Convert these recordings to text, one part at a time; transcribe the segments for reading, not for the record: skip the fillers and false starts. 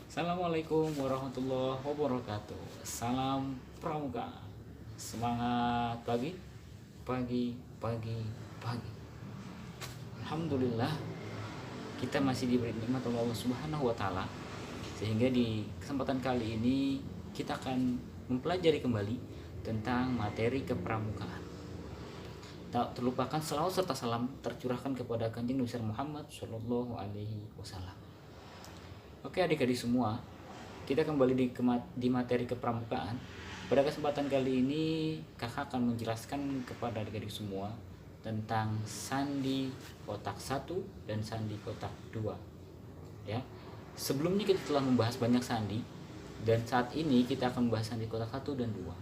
Assalamualaikum warahmatullahi wabarakatuh. Salam pramuka. Semangat pagi, pagi, pagi, pagi. Alhamdulillah kita masih diberi nikmat oleh Allah Subhanahu wa taala, sehingga di kesempatan kali ini kita akan mempelajari kembali tentang materi kepramukaan. Tak terlupakan selawat serta salam tercurahkan kepada Kanjeng Nabi Muhammad Shallallahu alaihi wasallam. Oke adik-adik semua, kita kembali di materi kepramukaan. Pada kesempatan kali ini kakak akan menjelaskan kepada adik-adik semua tentang sandi kotak 1 dan sandi kotak 2. Ya. Sebelumnya kita telah membahas banyak sandi, dan saat ini kita akan membahas sandi kotak 1 dan 2.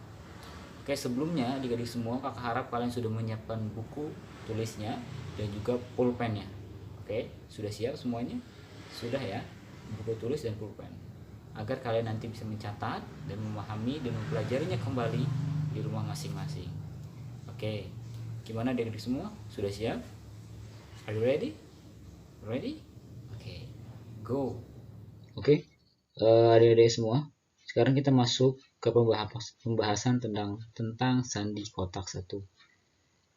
Oke, sebelumnya adik-adik semua kakak harap kalian sudah menyiapkan buku tulisnya dan juga pulpennya. Oke, sudah siap semuanya? Sudah ya, buku tulis dan pulpen, agar kalian nanti bisa mencatat dan memahami dan mempelajarinya kembali di rumah masing-masing. Oke, gimana adik-adik semua? Sudah siap? Are you ready? Ready? Oke, go. Oke, adik-adik semua, sekarang kita masuk ke pembahasan tentang sandi kotak 1.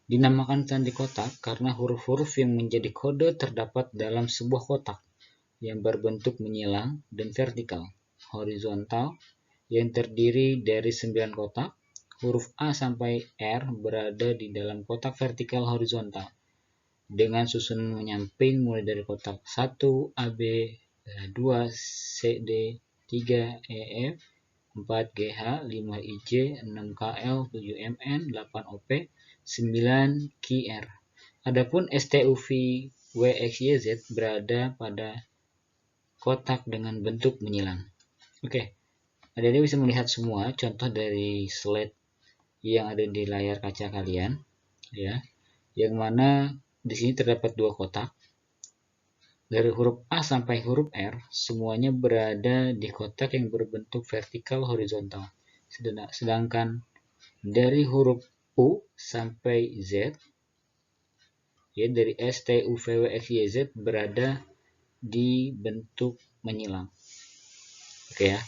Dinamakan sandi kotak karena huruf-huruf yang menjadi kode terdapat dalam sebuah kotak yang berbentuk menyilang dan vertikal, horizontal, yang terdiri dari 9 kotak. Huruf A sampai R berada di dalam kotak vertikal horizontal dengan susunan menyamping mulai dari kotak 1 AB, 2 CD, 3 EF, 4 GH, 5 IJ, 6 KL, 7 MN, 8 OP, 9 QR. Adapun STUV WXYZ berada pada kotak dengan bentuk menyilang. Oke, adik-adik bisa melihat semua contoh dari slide yang ada di layar kaca kalian, ya, yang mana di sini terdapat 2 kotak. Dari huruf A sampai huruf R, semuanya berada di kotak yang berbentuk vertikal horizontal. Sedangkan dari huruf U sampai Z, ya, dari S, T, U, V, W, X, Y, Z berada di bentuk menyilang. Oke ya.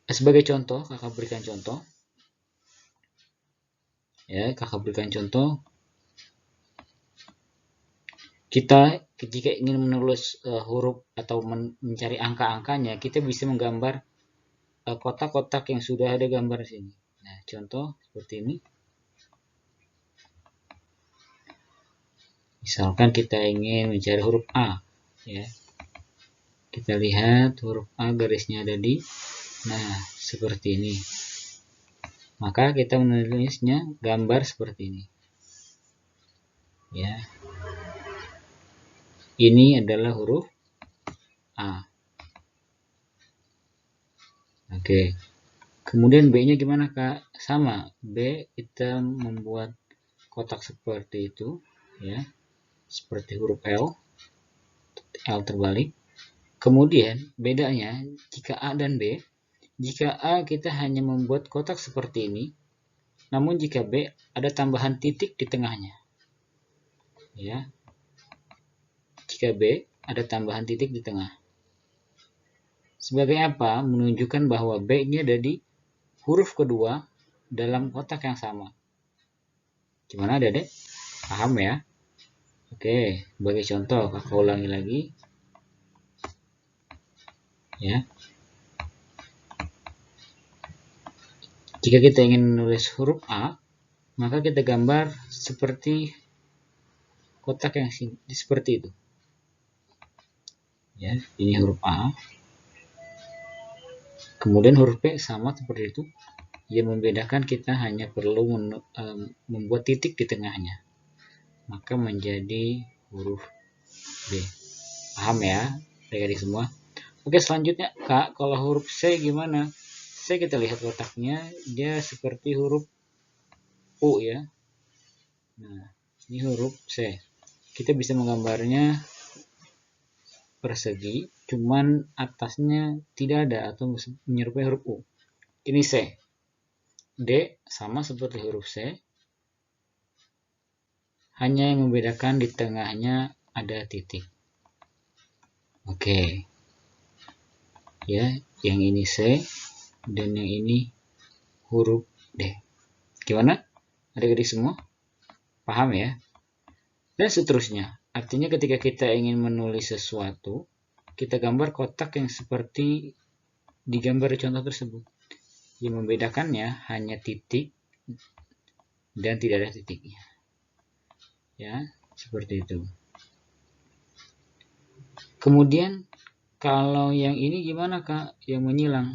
Sebagai contoh, kakak berikan contoh. Ya, kakak berikan contoh. Kita jika ingin menulis huruf atau mencari angka-angkanya, kita bisa menggambar kotak-kotak yang sudah ada gambar di sini. Nah, contoh seperti ini. Misalkan kita ingin mencari huruf A, ya. Kita lihat huruf A garisnya ada di, nah, seperti ini. Maka kita menulisnya gambar seperti ini. Ya. Ini adalah huruf A. Oke. Kemudian B-nya gimana, Kak? Sama. B kita membuat kotak seperti itu, ya. Seperti huruf L. L terbalik. Kemudian bedanya jika A dan B, jika A kita hanya membuat kotak seperti ini, namun jika B ada tambahan titik di tengahnya. Ya. Jika B ada tambahan titik di tengah. Sebagai apa? Menunjukkan bahwa B ini ada di huruf kedua dalam kotak yang sama. Gimana, Dedek? Paham ya? Oke, sebagai contoh, kakak ulangi lagi. Ya. Jika kita ingin menulis huruf A, maka kita gambar seperti kotak yang seperti itu. Ya, ini huruf A. Kemudian huruf B sama seperti itu. Yang membedakan kita hanya perlu membuat titik di tengahnya. Maka menjadi huruf B. Paham ya, adik-adik semua? Oke, selanjutnya, Kak, kalau huruf C gimana? C kita lihat kotaknya, dia seperti huruf U ya. Nah, ini huruf C. Kita bisa menggambarnya persegi, cuman atasnya tidak ada atau menyerupai huruf U. Ini C. D sama seperti huruf C, hanya yang membedakan di tengahnya ada titik. Oke. Ya, yang ini C dan yang ini huruf D. Gimana? Adik-adik semua? Paham ya? Dan seterusnya. Artinya ketika kita ingin menulis sesuatu, kita gambar kotak yang seperti digambar di contoh tersebut. Yang membedakannya hanya titik dan tidak ada titiknya. Ya, seperti itu. Kemudian kalau yang ini gimana Kak? Yang menyilang.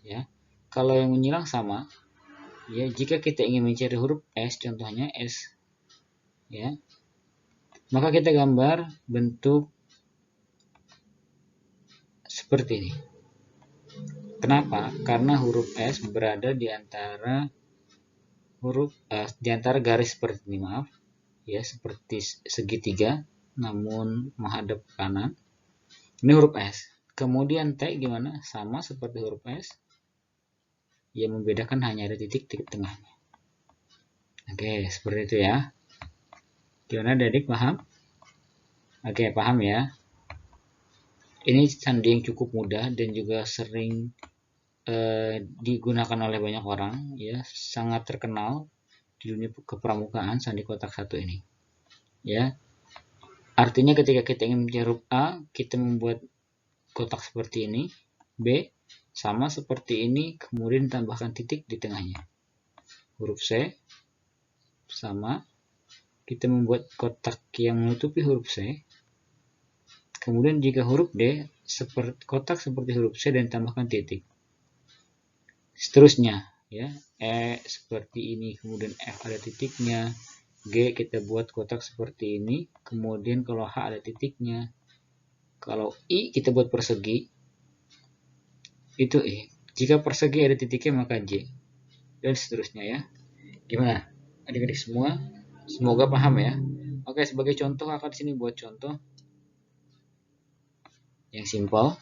Ya. Kalau yang menyilang sama, ya, jika kita ingin mencari huruf S, contohnya S, ya, maka kita gambar bentuk seperti ini. Kenapa? Karena huruf S berada di antara garis seperti ini, maaf, ya, seperti segitiga, namun menghadap ke kanan. Ini huruf S. Kemudian T gimana? Sama seperti huruf S. Yang membedakan hanya ada titik di tengahnya. Oke, seperti itu ya. Gimana adik, paham? Oke, paham ya. Ini sandi yang cukup mudah dan juga sering digunakan oleh banyak orang, ya, sangat terkenal di dunia kepramukaan sandi kotak satu ini. Ya. Artinya ketika kita ingin mencari huruf A, kita membuat kotak seperti ini. B sama seperti ini, kemudian tambahkan titik di tengahnya. Huruf C sama, kita membuat kotak yang menutupi huruf C. Kemudian jika huruf D, kotak seperti huruf C dan tambahkan titik. Seterusnya, ya, E seperti ini, kemudian F ada titiknya. G kita buat kotak seperti ini, kemudian kalau H ada titiknya. Kalau I kita buat persegi, itu I. Jika persegi ada titiknya maka J. Dan seterusnya ya. Gimana? Adik-adik semua? Semoga paham ya. Oke, sebagai contoh kakak di sini buat contoh yang simpel.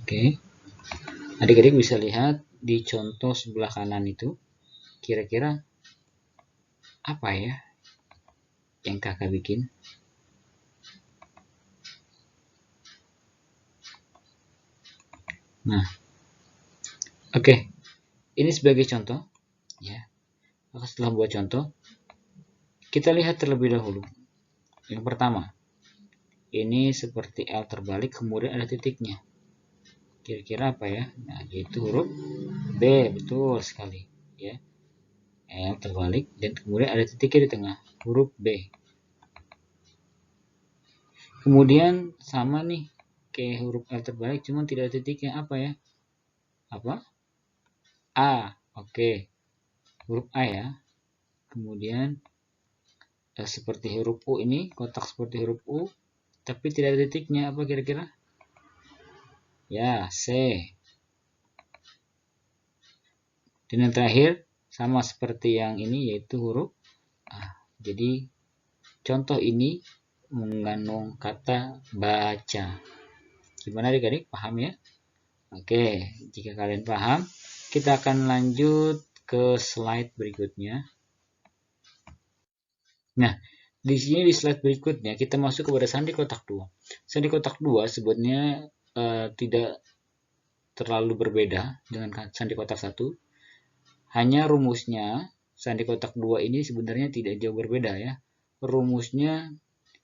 Oke. Adik-adik bisa lihat di contoh sebelah kanan itu, kira-kira apa ya yang kakak bikin? Nah, oke, ini sebagai contoh, ya. Setelah buat contoh, kita lihat terlebih dahulu. Yang pertama, ini seperti L terbalik, kemudian ada titiknya. Kira-kira apa ya? Nah, yaitu huruf B, betul sekali, ya. L terbalik dan kemudian ada titiknya di tengah, huruf B. Kemudian sama nih, kayak huruf L terbalik, cuma tidak ada titiknya, apa ya? Apa? A, oke. Huruf A ya. Kemudian seperti huruf U ini, kotak seperti huruf U, tapi tidak ada titiknya, apa kira-kira? Ya, C. Dan yang terakhir, sama seperti yang ini, yaitu huruf A. Jadi, contoh ini mengandung kata baca. Gimana adik-adik? Paham ya? Oke, jika kalian paham, kita akan lanjut ke slide berikutnya. Nah, di sini di slide berikutnya kita masuk kepada sandi kotak 2. Sandi kotak 2 sebenarnya tidak terlalu berbeda dengan sandi kotak 1. Hanya rumusnya sandi kotak 2 ini sebenarnya tidak jauh berbeda ya. Rumusnya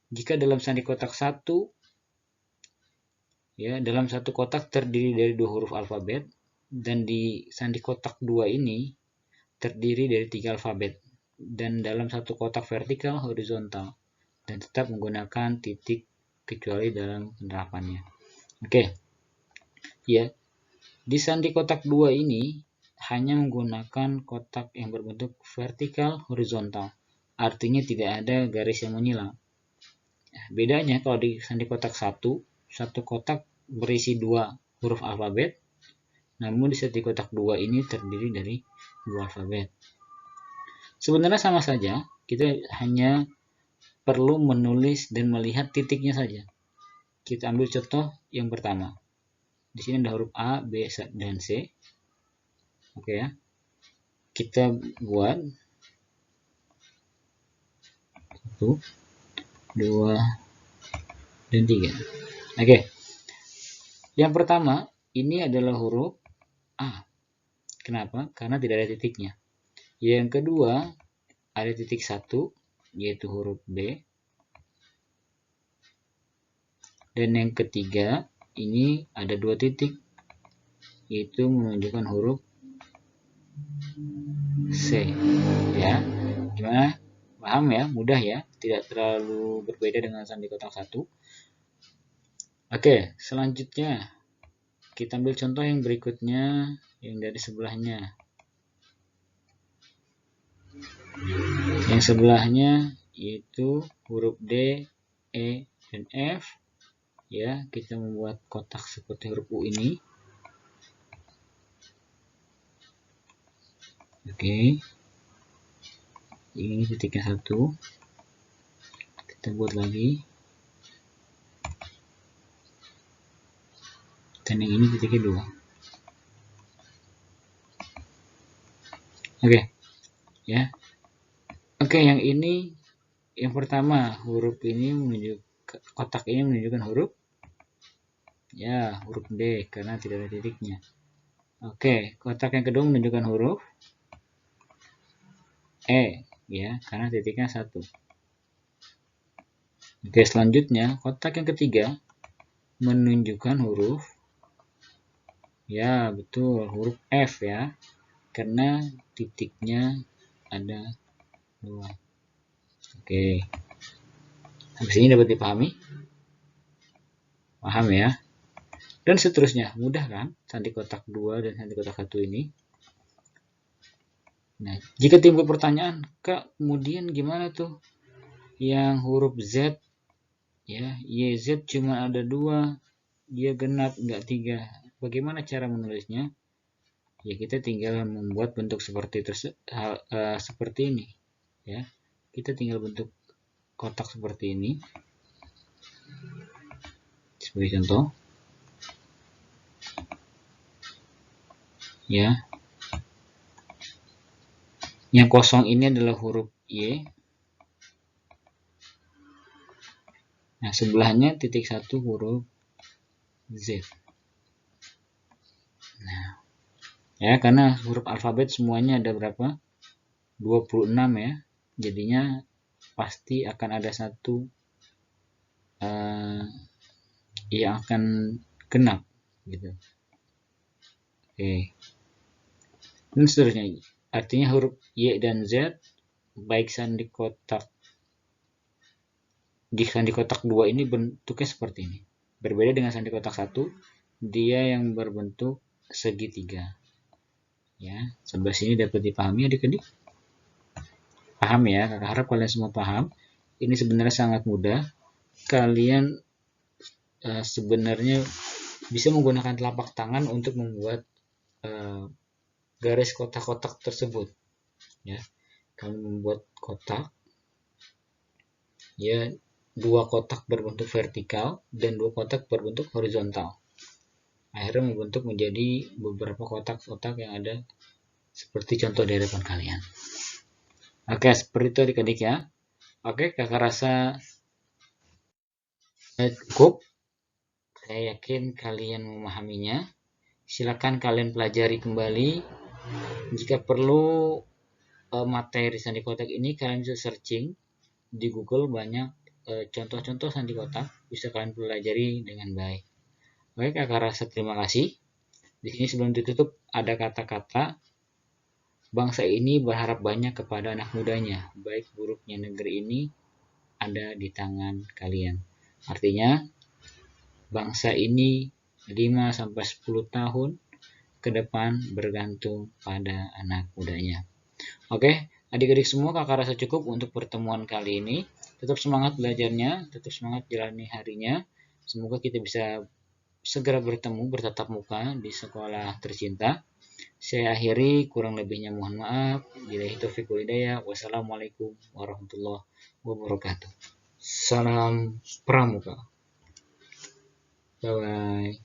jika dalam sandi kotak 1, ya, dalam satu kotak terdiri dari 2 huruf alfabet, dan di sandi kotak 2 ini terdiri dari 3 alfabet, dan dalam satu kotak vertikal horizontal, dan tetap menggunakan titik kecuali dalam penerapannya. Oke, ya, di sandi kotak 2 ini hanya menggunakan kotak yang berbentuk vertikal horizontal, artinya tidak ada garis yang menyilang. Nah, bedanya kalau di sandi kotak 1, satu kotak berisi 2 huruf alfabet, namun di sandi kotak 2 ini terdiri dari 2 alfabet. Sebenarnya sama saja, kita hanya perlu menulis dan melihat titiknya saja. Kita ambil contoh yang pertama. Di sini ada huruf A, B, dan C. Oke ya. Kita buat 1, 2, dan 3. Oke. Yang pertama, ini adalah huruf A. Kenapa? Karena tidak ada titiknya. Yang kedua, ada titik 1, yaitu huruf B. Dan yang ketiga, ini ada 2 titik, yaitu menunjukkan huruf C. Ya, gimana? Paham ya? Mudah ya? Tidak terlalu berbeda dengan sandi kotak 1. Oke, selanjutnya kita ambil contoh yang berikutnya, yang dari sebelahnya. Yang sebelahnya yaitu huruf D, E, dan F. Ya, kita membuat kotak seperti huruf U ini. Oke. Ini titiknya 1. Kita buat lagi. Dan yang ini titiknya 2. Oke. Ya. Oke, yang ini yang pertama, huruf ini menunjukkan, kotak ini menunjukkan huruf D karena tidak ada titiknya. Oke, kotak yang kedua menunjukkan huruf E ya, karena titiknya 1. Oke, selanjutnya kotak yang ketiga menunjukkan huruf betul, huruf F ya, karena titiknya ada 2. Oke. Habis ini dapat dipahami? Paham ya? Dan seterusnya, mudah kan? Sandi kotak 2 dan sandi kotak 1 ini. Nah, jika timbul pertanyaan, Kak, kemudian gimana tuh? Yang huruf Z, ya, YZ cuma ada 2, dia genap, enggak 3. Bagaimana cara menulisnya? Ya, kita tinggal membuat bentuk seperti seperti ini. Ya, kita tinggal bentuk kotak seperti ini. Sebagai contoh. Ya. Yang kosong ini adalah huruf Y. Nah, sebelahnya titik 1 huruf Z. Nah, ya, karena huruf alfabet semuanya ada berapa? 26 ya. Jadinya pasti akan ada satu yang akan genap gitu. Oke. Dan seterusnya. Artinya huruf Y dan Z baik sandi kotak 2 ini bentuknya seperti ini. Berbeda dengan sandi kotak 1, dia yang berbentuk segitiga. Ya, sampai sini dapat dipahami adik-adik? Paham ya? Kakak harap kalian semua paham. Ini sebenarnya sangat mudah. Kalian sebenarnya bisa menggunakan telapak tangan untuk membuat garis kotak-kotak tersebut. Ya, kalian membuat kotak. Ya, 2 kotak berbentuk vertikal dan 2 kotak berbentuk horizontal. Akhirnya membentuk menjadi beberapa kotak-kotak yang ada seperti contoh di hadapan kalian. Oke, seperti itu adik-adik ya. Oke, kakak rasa cukup. Saya yakin kalian memahaminya. Silakan kalian pelajari kembali. Jika perlu materi sandi kotak ini, kalian bisa searching di Google, banyak contoh-contoh sandi kotak, bisa kalian pelajari dengan baik. Oke, kakak rasa terima kasih. Di sini sebelum ditutup ada kata-kata, bangsa ini berharap banyak kepada anak mudanya, baik buruknya negeri ini ada di tangan kalian. Artinya, bangsa ini 5-10 tahun ke depan bergantung pada anak mudanya. Oke, adik-adik semua, kakak rasa cukup untuk pertemuan kali ini. Tetap semangat belajarnya, tetap semangat jalani harinya. Semoga kita bisa segera bertemu bertatap muka di sekolah tercinta. Saya akhiri, kurang lebihnya mohon maaf. Billahi taufiq wal hidayah. Wassalamualaikum warahmatullahi wabarakatuh. Salam Pramuka. Bye-bye.